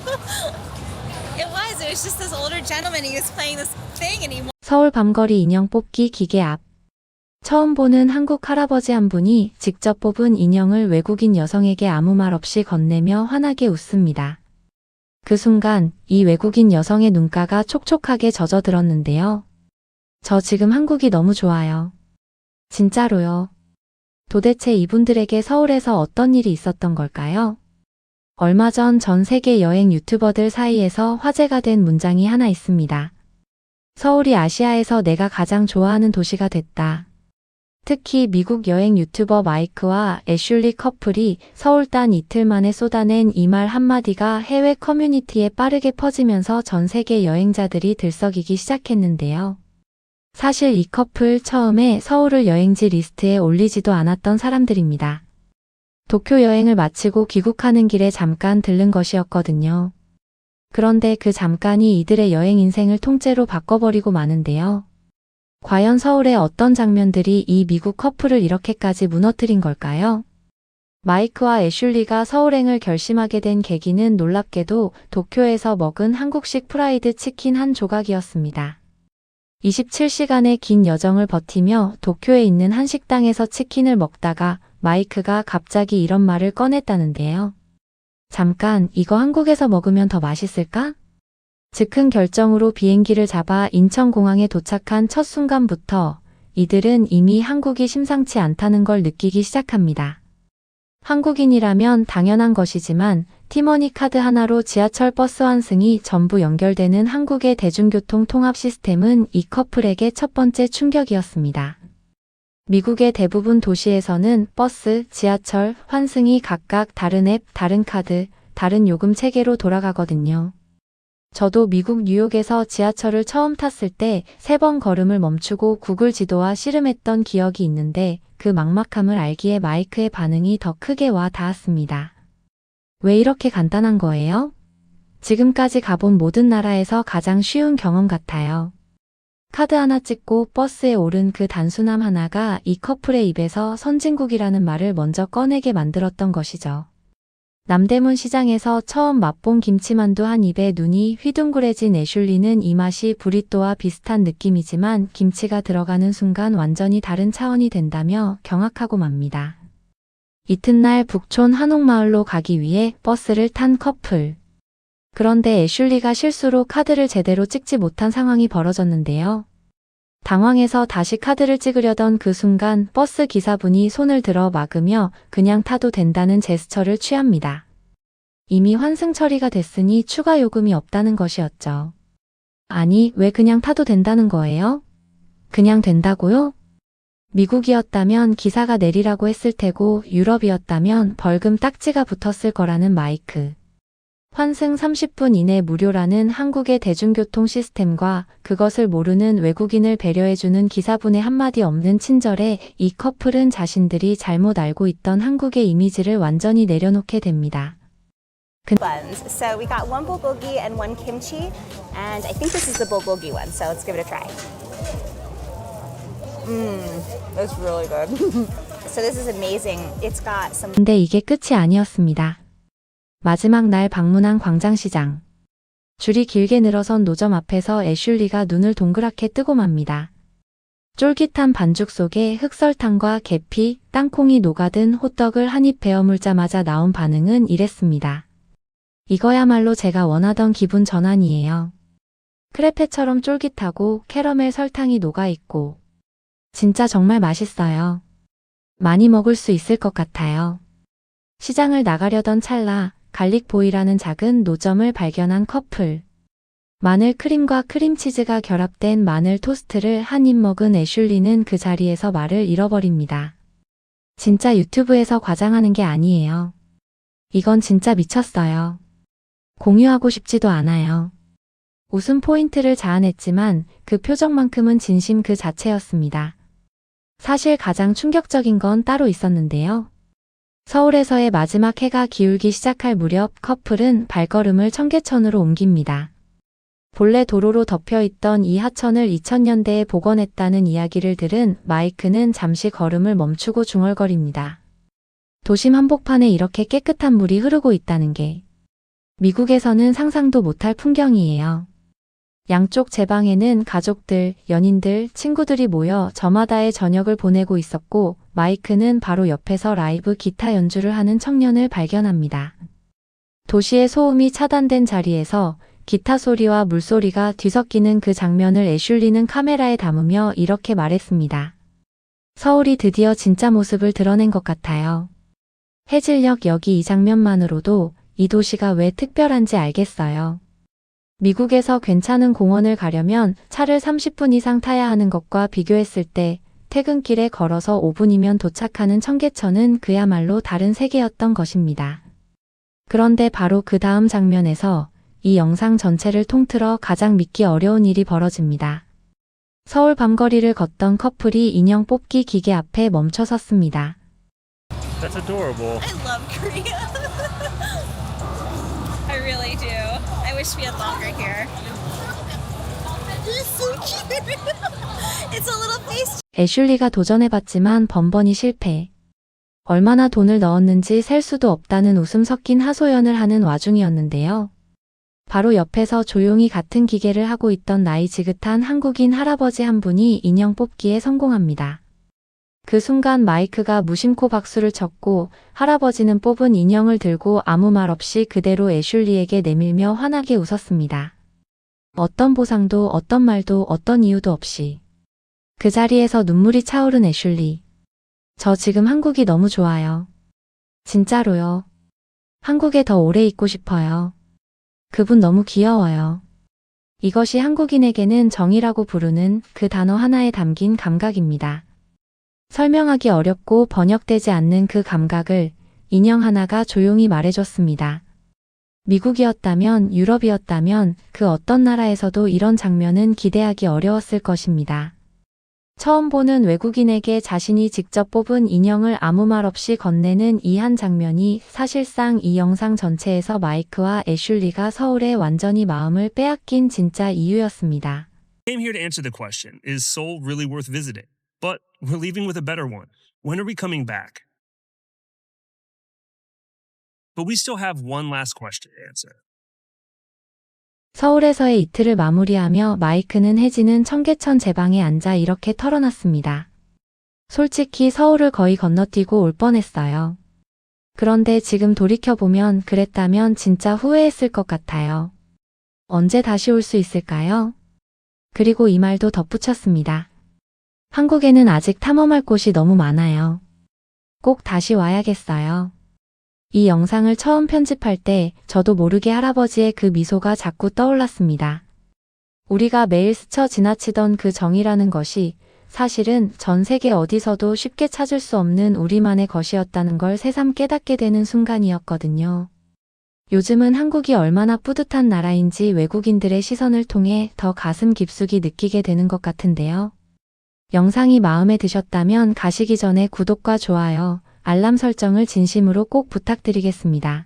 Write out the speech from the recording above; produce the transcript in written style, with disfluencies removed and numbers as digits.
It was. It was just this older gentleman. He was playing this thing and he 서울 밤거리 인형 뽑기 기계 앞. 처음 보는 한국 할아버지 한 분이 직접 뽑은 인형을 외국인 여성에게 아무 말 없이 건네며 환하게 웃습니다. 그 순간 이 외국인 여성의 눈가가 촉촉하게 젖어들었는데요. 저 지금 한국이 너무 좋아요. 진짜로요. 도대체 이분들에게 서울에서 어떤 일이 있었던 걸까요? 얼마 전 세계 여행 유튜버들 사이에서 화제가 된 문장이 하나 있습니다. 서울이 아시아에서 내가 가장 좋아하는 도시가 됐다. 특히 미국 여행 유튜버 마이크와 애슐리 커플이 서울 단 이틀 만에 쏟아낸 이 말 한마디가 해외 커뮤니티에 빠르게 퍼지면서 전 세계 여행자들이 들썩이기 시작했는데요. 사실 이 커플 처음에 서울을 여행지 리스트에 올리지도 않았던 사람들입니다. 도쿄 여행을 마치고 귀국하는 길에 잠깐 들른 것이었거든요. 그런데 그 잠깐이 이들의 여행 인생을 통째로 바꿔버리고 마는데요. 과연 서울의 어떤 장면들이 이 미국 커플을 이렇게까지 무너뜨린 걸까요? 마이크와 애슐리가 서울행을 결심하게 된 계기는 놀랍게도 도쿄에서 먹은 한국식 프라이드 치킨 한 조각이었습니다. 27시간의 긴 여정을 버티며 도쿄에 있는 한 식당에서 치킨을 먹다가 마이크가 갑자기 이런 말을 꺼냈다는데요. 잠깐, 이거 한국에서 먹으면 더 맛있을까? 즉흥 결정으로 비행기를 잡아 인천공항에 도착한 첫 순간부터 이들은 이미 한국이 심상치 않다는 걸 느끼기 시작합니다. 한국인이라면 당연한 것이지만 티머니 카드 하나로 지하철 버스 환승이 전부 연결되는 한국의 대중교통 통합 시스템은 이 커플에게 첫 번째 충격이었습니다. 미국의 대부분 도시에서는 버스, 지하철, 환승이 각각 다른 앱, 다른 카드, 다른 요금 체계로 돌아가거든요. 저도 미국 뉴욕에서 지하철을 처음 탔을 때 3번 걸음을 멈추고 구글 지도와 씨름했던 기억이 있는데 그 막막함을 알기에 마이크의 반응이 더 크게 와 닿았습니다. 왜 이렇게 간단한 거예요? 지금까지 가본 모든 나라에서 가장 쉬운 경험 같아요. 카드 하나 찍고 버스에 오른 그 단순함 하나가 이 커플의 입에서 선진국이라는 말을 먼저 꺼내게 만들었던 것이죠. 남대문 시장에서 처음 맛본 김치만두 한 입에 눈이 휘둥그레진 애슐리는 이 맛이 브리또와 비슷한 느낌이지만 김치가 들어가는 순간 완전히 다른 차원이 된다며 경악하고 맙니다. 이튿날 북촌 한옥마을로 가기 위해 버스를 탄 커플. 그런데 애슐리가 실수로 카드를 제대로 찍지 못한 상황이 벌어졌는데요. 당황해서 다시 카드를 찍으려던 그 순간 버스 기사분이 손을 들어 막으며 그냥 타도 된다는 제스처를 취합니다. 이미 환승 처리가 됐으니 추가 요금이 없다는 것이었죠. 아니, 왜 그냥 타도 된다는 거예요? 그냥 된다고요? 미국이었다면 기사가 내리라고 했을 테고 유럽이었다면 벌금 딱지가 붙었을 거라는 마이크. 환승 30분 이내 무료라는 한국의 대중교통 시스템과 그것을 모르는 외국인을 배려해주는 기사분의 한마디 없는 친절에 이 커플은 자신들이 잘못 알고 있던 한국의 이미지를 완전히 내려놓게 됩니다. Buns. So we got one bulgogi and one kimchi, and I think this is the bulgogi one. So let's give it a try. That's really good. So this is amazing. It's got some. 근데 이게 끝이 아니었습니다. 마지막 날 방문한 광장시장. 줄이 길게 늘어선 노점 앞에서 애슐리가 눈을 동그랗게 뜨고 맙니다. 쫄깃한 반죽 속에 흑설탕과 계피, 땅콩이 녹아든 호떡을 한 입 베어 물자마자 나온 반응은 이랬습니다. 이거야말로 제가 원하던 기분 전환이에요. 크레페처럼 쫄깃하고 캐러멜 설탕이 녹아있고 진짜 정말 맛있어요. 많이 먹을 수 있을 것 같아요. 시장을 나가려던 찰나 갈릭보이라는 작은 노점을 발견한 커플. 마늘 크림과 크림치즈가 결합된 마늘 토스트를 한 입 먹은 애슐리는 그 자리에서 말을 잃어버립니다. 진짜 유튜브에서 과장하는 게 아니에요. 이건 진짜 미쳤어요. 공유하고 싶지도 않아요. 웃음 포인트를 자아냈지만 그 표정만큼은 진심 그 자체였습니다. 사실 가장 충격적인 건 따로 있었는데요. 서울에서의 마지막 해가 기울기 시작할 무렵 커플은 발걸음을 청계천으로 옮깁니다. 본래 도로로 덮여있던 이 하천을 2000년대에 복원했다는 이야기를 들은 마이크는 잠시 걸음을 멈추고 중얼거립니다. 도심 한복판에 이렇게 깨끗한 물이 흐르고 있다는 게 미국에서는 상상도 못할 풍경이에요. 양쪽 제 방에는 가족들, 연인들, 친구들이 모여 저마다의 저녁을 보내고 있었고 마이크는 바로 옆에서 라이브 기타 연주를 하는 청년을 발견합니다. 도시의 소음이 차단된 자리에서 기타 소리와 물소리가 뒤섞이는 그 장면을 애슐리는 카메라에 담으며 이렇게 말했습니다. 서울이 드디어 진짜 모습을 드러낸 것 같아요. 해질녘 여기 이 장면만으로도 이 도시가 왜 특별한지 알겠어요. 미국에서 괜찮은 공원을 가려면 차를 30분 이상 타야 하는 것과 비교했을 때 퇴근길에 걸어서 5분이면 도착하는 청계천은 그야말로 다른 세계였던 것입니다. 그런데 바로 그 다음 장면에서 이 영상 전체를 통틀어 가장 믿기 어려운 일이 벌어집니다. 서울 밤거리를 걷던 커플이 인형 뽑기 기계 앞에 멈춰 섰습니다. That's adorable. I love Korea. I really do. I wish we had longer here. It's so cute. It's a little face. 애슐리가 도전해봤지만 번번이 실패. 얼마나 돈을 넣었는지 셀 수도 없다는 웃음 섞인 하소연을 하는 와중이었는데요. 바로 옆에서 조용히 같은 기계를 하고 있던 나이 지긋한 한국인 할아버지 한 분이 인형 뽑기에 성공합니다. 그 순간 마이크가 무심코 박수를 쳤고 할아버지는 뽑은 인형을 들고 아무 말 없이 그대로 애슐리에게 내밀며 환하게 웃었습니다. 어떤 보상도 어떤 말도 어떤 이유도 없이. 그 자리에서 눈물이 차오른 애슐리. 저 지금 한국이 너무 좋아요. 진짜로요. 한국에 더 오래 있고 싶어요. 그분 너무 귀여워요. 이것이 한국인에게는 정이라고 부르는 그 단어 하나에 담긴 감각입니다. 설명하기 어렵고 번역되지 않는 그 감각을 인형 하나가 조용히 말해줬습니다. 미국이었다면, 유럽이었다면 그 어떤 나라에서도 이런 장면은 기대하기 어려웠을 것입니다. 처음 보는 외국인에게 자신이 직접 뽑은 인형을 아무 말 없이 건네는 이 한 장면이 사실상 이 영상 전체에서 마이크와 애슐리가 서울에 완전히 마음을 빼앗긴 진짜 이유였습니다. Came here to answer the question, is Seoul really worth visiting? But we're leaving with a better one. When are we coming back? But we still have one last question to answer. 서울에서의 이틀을 마무리하며 마이크는 해지는 청계천 제방에 앉아 이렇게 털어놨습니다. 솔직히 서울을 거의 건너뛰고 올 뻔했어요. 그런데 지금 돌이켜보면 그랬다면 진짜 후회했을 것 같아요. 언제 다시 올 수 있을까요? 그리고 이 말도 덧붙였습니다. 한국에는 아직 탐험할 곳이 너무 많아요. 꼭 다시 와야겠어요. 이 영상을 처음 편집할 때 저도 모르게 할아버지의 그 미소가 자꾸 떠올랐습니다. 우리가 매일 스쳐 지나치던 그 정이라는 것이 사실은 전 세계 어디서도 쉽게 찾을 수 없는 우리만의 것이었다는 걸 새삼 깨닫게 되는 순간이었거든요. 요즘은 한국이 얼마나 뿌듯한 나라인지 외국인들의 시선을 통해 더 가슴 깊숙이 느끼게 되는 것 같은데요. 영상이 마음에 드셨다면 가시기 전에 구독과 좋아요, 알람 설정을 진심으로 꼭 부탁드리겠습니다.